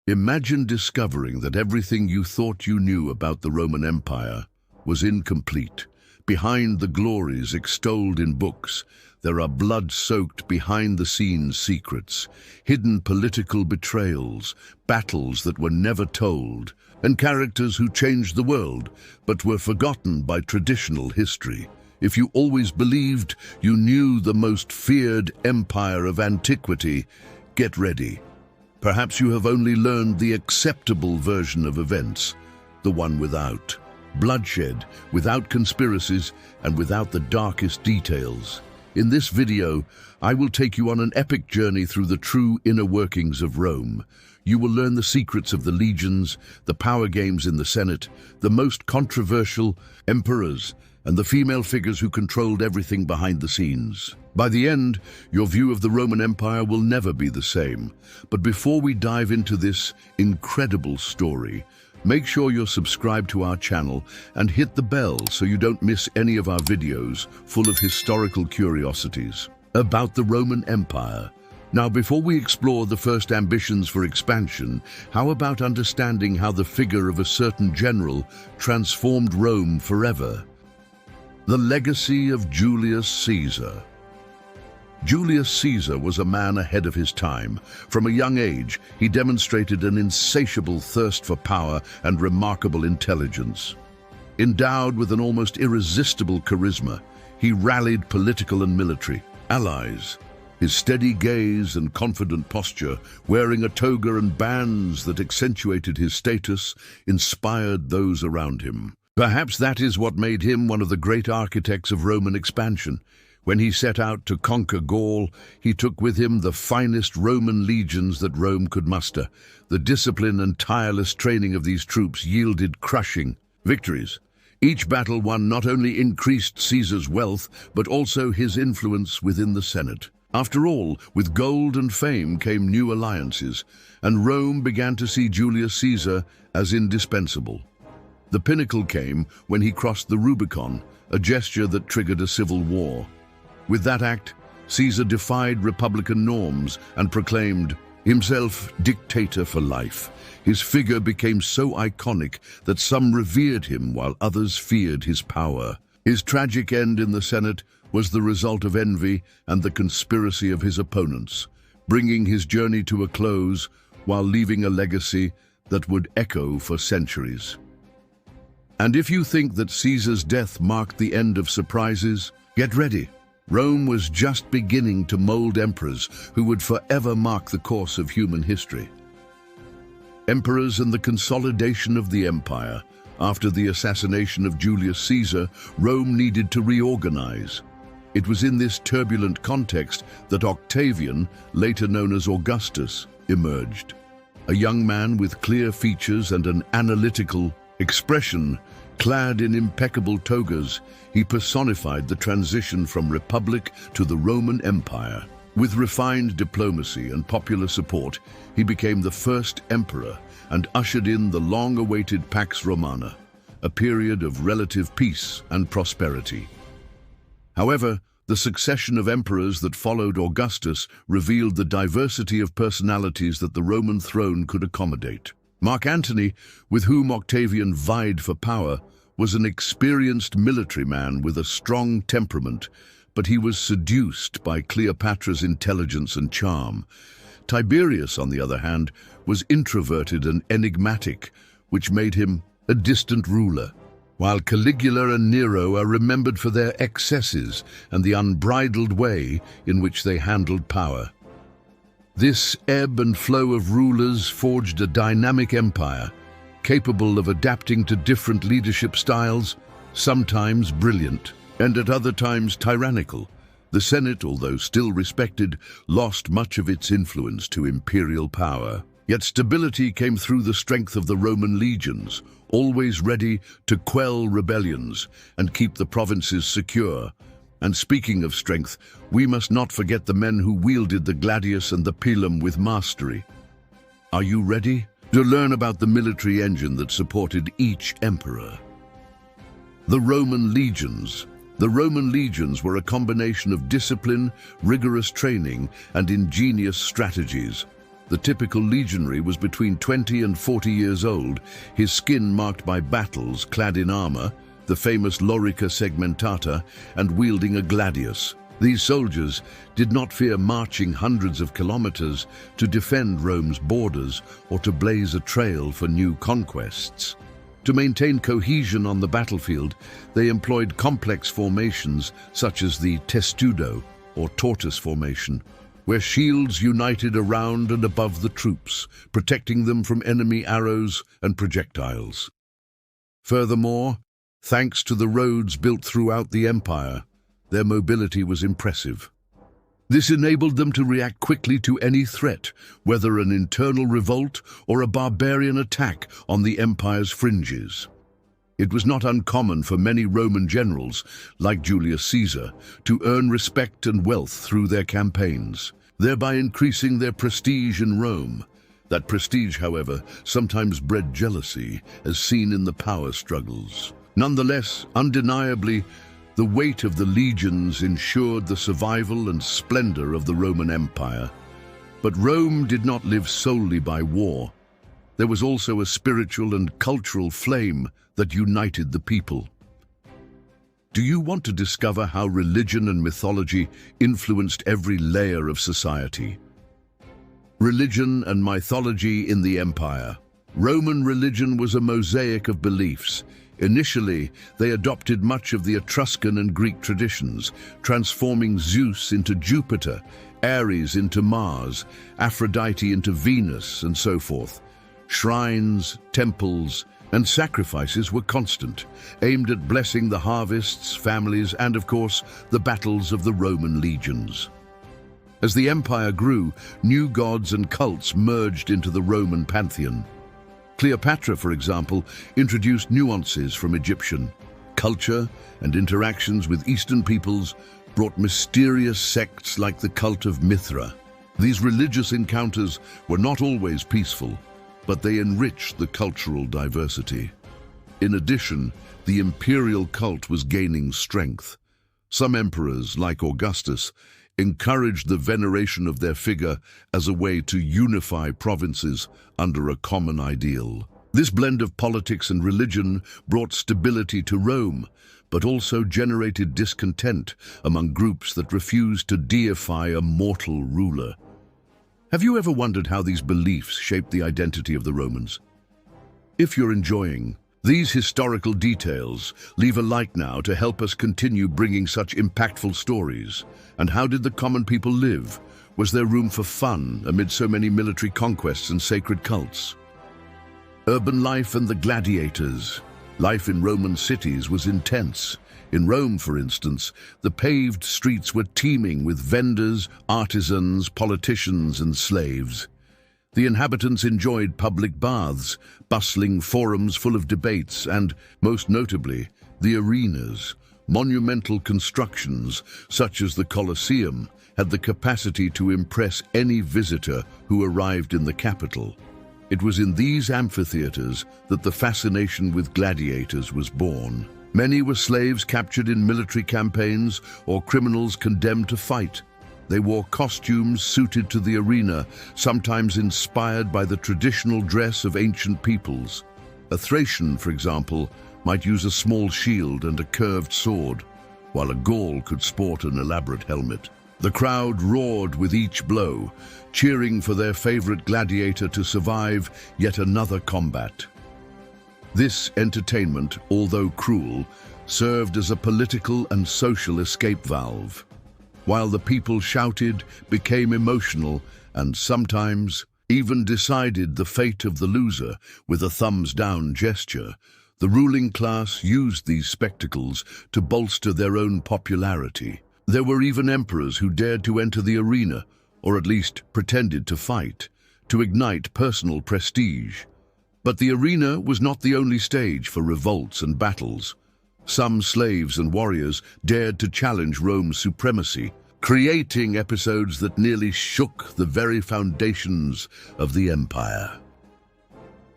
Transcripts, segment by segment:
Imagine discovering that everything you thought you knew about the Roman Empire was incomplete. Behind the glories extolled in books, there are blood-soaked behind-the-scenes secrets, hidden political betrayals, battles that were never told, and characters who changed the world but were forgotten by traditional history. If you always believed you knew the most feared empire of antiquity, get ready. Perhaps you have only learned the acceptable version of events, the one without bloodshed, without conspiracies, and without the darkest details. In this video, I will take you on an epic journey through the true inner workings of Rome. You will learn the secrets of the legions, the power games in the Senate, the most controversial emperors, and the female figures who controlled everything behind the scenes. By the end, your view of the Roman Empire will never be the same. But before we dive into this incredible story, make sure you're subscribed to our channel and hit the bell so you don't miss any of our videos full of historical curiosities about the Roman Empire. Now, before we explore the first ambitions for expansion, how about understanding how the figure of a certain general transformed Rome forever? The legacy of Julius Caesar. Julius Caesar was a man ahead of his time. From a young age, he demonstrated an insatiable thirst for power and remarkable intelligence. Endowed with an almost irresistible charisma, he rallied political and military allies. His steady gaze and confident posture, wearing a toga and bands that accentuated his status, inspired those around him. Perhaps that is what made him one of the great architects of Roman expansion. When he set out to conquer Gaul, he took with him the finest Roman legions that Rome could muster. The discipline and tireless training of these troops yielded crushing victories. Each battle won not only increased Caesar's wealth, but also his influence within the Senate. After all, with gold and fame came new alliances, and Rome began to see Julius Caesar as indispensable. The pinnacle came when he crossed the Rubicon, a gesture that triggered a civil war. With that act, Caesar defied republican norms and proclaimed himself dictator for life. His figure became so iconic that some revered him while others feared his power. His tragic end in the Senate was the result of envy and the conspiracy of his opponents, bringing his journey to a close while leaving a legacy that would echo for centuries. And if you think that Caesar's death marked the end of surprises, get ready. Rome was just beginning to mold emperors who would forever mark the course of human history. Emperors and the consolidation of the empire. After the assassination of Julius Caesar, Rome needed to reorganize. It was in this turbulent context that Octavian, later known as Augustus, emerged. A young man with clear features and an analytical expression, clad in impeccable togas, he personified the transition from republic to the Roman Empire. With refined diplomacy and popular support, he became the first emperor and ushered in the long-awaited Pax Romana, a period of relative peace and prosperity. However, the succession of emperors that followed Augustus revealed the diversity of personalities that the Roman throne could accommodate. Mark Antony, with whom Octavian vied for power, was an experienced military man with a strong temperament, but he was seduced by Cleopatra's intelligence and charm. Tiberius, on the other hand, was introverted and enigmatic, which made him a distant ruler, while Caligula and Nero are remembered for their excesses and the unbridled way in which they handled power. This ebb and flow of rulers forged a dynamic empire, capable of adapting to different leadership styles, sometimes brilliant, and at other times tyrannical. The Senate, although still respected, lost much of its influence to imperial power. Yet stability came through the strength of the Roman legions, always ready to quell rebellions and keep the provinces secure. And speaking of strength, we must not forget the men who wielded the gladius and the pilum with mastery. Are you ready to learn about the military engine that supported each emperor? The Roman legions. The Roman legions were a combination of discipline, rigorous training, and ingenious strategies. The typical legionary was between 20 and 40 years old, his skin marked by battles, clad in armor, the famous lorica segmentata, and wielding a gladius. These soldiers did not fear marching hundreds of kilometers to defend Rome's borders or to blaze a trail for new conquests. To maintain cohesion on the battlefield, they employed complex formations such as the testudo, or tortoise formation, where shields united around and above the troops, protecting them from enemy arrows and projectiles. Furthermore, thanks to the roads built throughout the empire, their mobility was impressive. This enabled them to react quickly to any threat, whether an internal revolt or a barbarian attack on the empire's fringes. It was not uncommon for many Roman generals, like Julius Caesar, to earn respect and wealth through their campaigns, thereby increasing their prestige in Rome. That prestige, however, sometimes bred jealousy, as seen in the power struggles. Nonetheless, undeniably, the weight of the legions ensured the survival and splendor of the Roman Empire. But Rome did not live solely by war. There was also a spiritual and cultural flame that united the people. Do you want to discover how religion and mythology influenced every layer of society? Religion and mythology in the empire. Roman religion was a mosaic of beliefs. Initially, they adopted much of the Etruscan and Greek traditions, transforming Zeus into Jupiter, Ares into Mars, Aphrodite into Venus, and so forth. Shrines, temples, and sacrifices were constant, aimed at blessing the harvests, families, and, of course, the battles of the Roman legions. As the empire grew, new gods and cults merged into the Roman pantheon. Cleopatra, for example, introduced nuances from Egyptian culture, and interactions with Eastern peoples brought mysterious sects like the cult of Mithra. These religious encounters were not always peaceful, but they enriched the cultural diversity. In addition, the imperial cult was gaining strength. Some emperors, like Augustus, encouraged the veneration of their figure as a way to unify provinces under a common ideal. This blend of politics and religion brought stability to Rome, but also generated discontent among groups that refused to deify a mortal ruler. Have you ever wondered how these beliefs shaped the identity of the Romans? If you're enjoying these historical details, leave a like now to help us continue bringing such impactful stories. And how did the common people live? Was there room for fun amid so many military conquests and sacred cults? Urban life and the gladiators. Life in Roman cities was intense. In Rome, for instance, the paved streets were teeming with vendors, artisans, politicians, and slaves. The inhabitants enjoyed public baths, bustling forums full of debates, and, most notably, the arenas. Monumental constructions, such as the Colosseum, had the capacity to impress any visitor who arrived in the capital. It was in these amphitheaters that the fascination with gladiators was born. Many were slaves captured in military campaigns or criminals condemned to fight. They wore costumes suited to the arena, sometimes inspired by the traditional dress of ancient peoples. A Thracian, for example, might use a small shield and a curved sword, while a Gaul could sport an elaborate helmet. The crowd roared with each blow, cheering for their favorite gladiator to survive yet another combat. This entertainment, although cruel, served as a political and social escape valve. While the people shouted, became emotional, and sometimes even decided the fate of the loser with a thumbs-down gesture, the ruling class used these spectacles to bolster their own popularity. There were even emperors who dared to enter the arena, or at least pretended to fight, to ignite personal prestige. But the arena was not the only stage for revolts and battles. Some slaves and warriors dared to challenge Rome's supremacy, creating episodes that nearly shook the very foundations of the empire.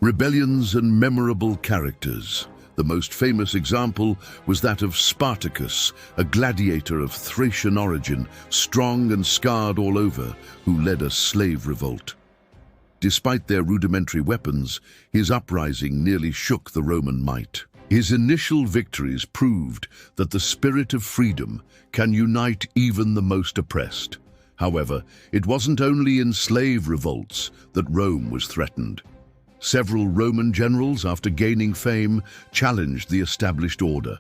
Rebellions and memorable characters. The most famous example was that of Spartacus, a gladiator of Thracian origin, strong and scarred all over, who led a slave revolt. Despite their rudimentary weapons, his uprising nearly shook the Roman might. His initial victories proved that the spirit of freedom can unite even the most oppressed. However, it wasn't only in slave revolts that Rome was threatened. Several Roman generals, after gaining fame, challenged the established order.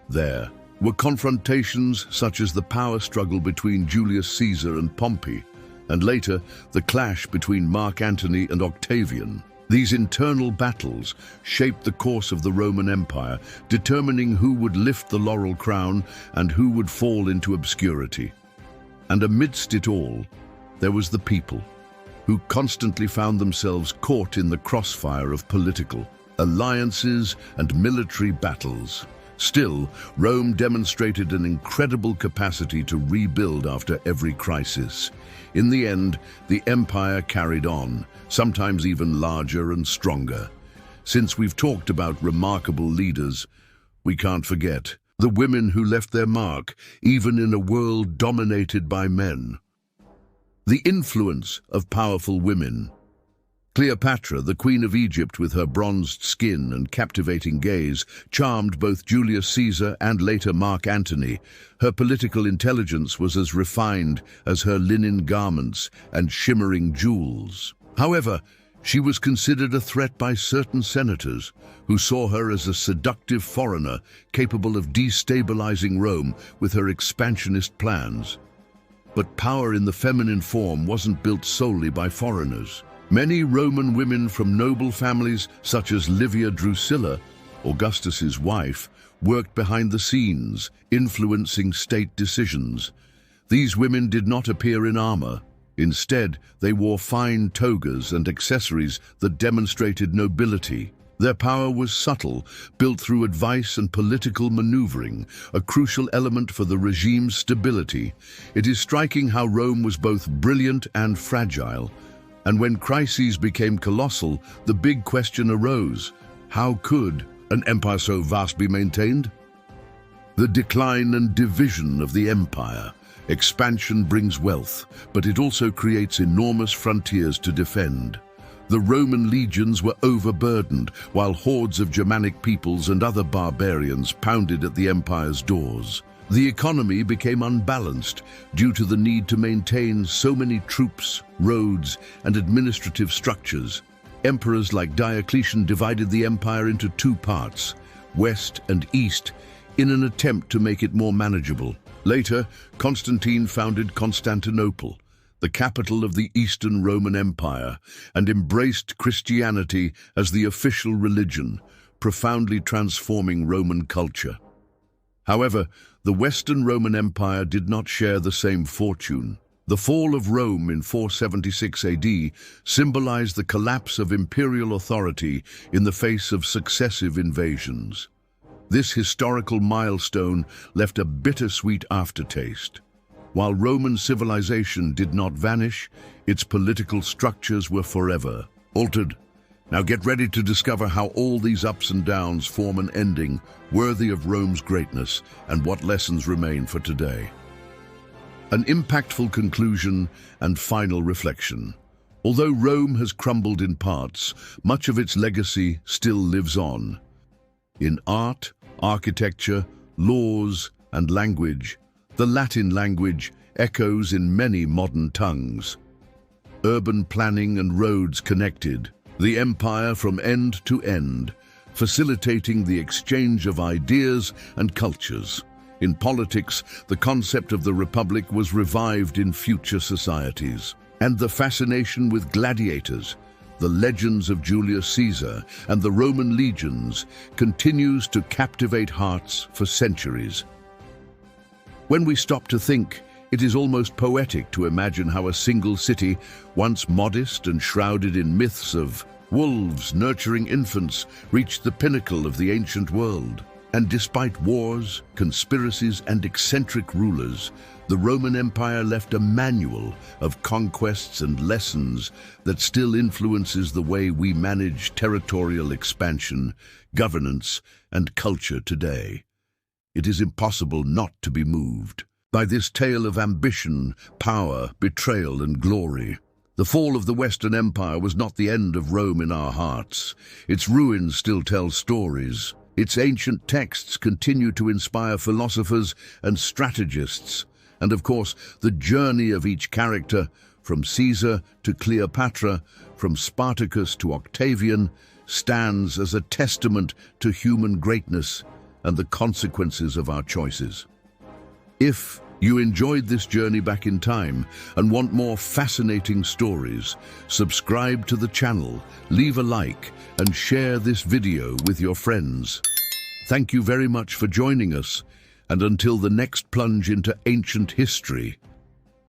There were confrontations such as the power struggle between Julius Caesar and Pompey, and later the clash between Mark Antony and Octavian. These internal battles shaped the course of the Roman Empire, determining who would lift the laurel crown and who would fall into obscurity. And amidst it all, there was the people, who constantly found themselves caught in the crossfire of political alliances and military battles. Still, Rome demonstrated an incredible capacity to rebuild after every crisis. In the end, the empire carried on, sometimes even larger and stronger. Since we've talked about remarkable leaders, we can't forget the women who left their mark, even in a world dominated by men. The influence of powerful women. Cleopatra, the Queen of Egypt, with her bronzed skin and captivating gaze, charmed both Julius Caesar and later Mark Antony. Her political intelligence was as refined as her linen garments and shimmering jewels. However, she was considered a threat by certain senators, who saw her as a seductive foreigner capable of destabilizing Rome with her expansionist plans. But power in the feminine form wasn't built solely by foreigners. Many Roman women from noble families, such as Livia Drusilla, Augustus's wife, worked behind the scenes, influencing state decisions. These women did not appear in armor. Instead, they wore fine togas and accessories that demonstrated nobility. Their power was subtle, built through advice and political maneuvering, a crucial element for the regime's stability. It is striking how Rome was both brilliant and fragile. And when crises became colossal, the big question arose: how could an empire so vast be maintained? The decline and division of the empire. Expansion brings wealth, but it also creates enormous frontiers to defend. The Roman legions were overburdened, while hordes of Germanic peoples and other barbarians pounded at the empire's doors. The economy became unbalanced due to the need to maintain so many troops, roads, and administrative structures. Emperors like Diocletian divided the empire into two parts, west and east, in an attempt to make it more manageable. Later, Constantine founded Constantinople, the capital of the Eastern Roman Empire, and embraced Christianity as the official religion, profoundly transforming Roman culture. However, the Western Roman Empire did not share the same fortune. The fall of Rome in 476 AD symbolized the collapse of imperial authority in the face of successive invasions. This historical milestone left a bittersweet aftertaste. While Roman civilization did not vanish, its political structures were forever altered. Now get ready to discover how all these ups and downs form an ending worthy of Rome's greatness and what lessons remain for today. An impactful conclusion and final reflection. Although Rome has crumbled in parts, much of its legacy still lives on. In art, architecture, laws, and language, the Latin language echoes in many modern tongues. Urban planning and roads connected the empire from end to end, facilitating the exchange of ideas and cultures. In politics, the concept of the Republic was revived in future societies. And the fascination with gladiators, the legends of Julius Caesar, and the Roman legions continues to captivate hearts for centuries. When we stop to think, it is almost poetic to imagine how a single city, once modest and shrouded in myths of wolves nurturing infants, reached the pinnacle of the ancient world. And despite wars, conspiracies, and eccentric rulers, the Roman Empire left a manual of conquests and lessons that still influences the way we manage territorial expansion, governance, and culture today. It is impossible not to be moved by this tale of ambition, power, betrayal, and glory. The fall of the Western Empire was not the end of Rome in our hearts. Its ruins still tell stories. Its ancient texts continue to inspire philosophers and strategists. And of course, the journey of each character, from Caesar to Cleopatra, from Spartacus to Octavian, stands as a testament to human greatness and the consequences of our choices. If you enjoyed this journey back in time and want more fascinating stories, subscribe to the channel, leave a like, and share this video with your friends. Thank you very much for joining us, and until the next plunge into ancient history,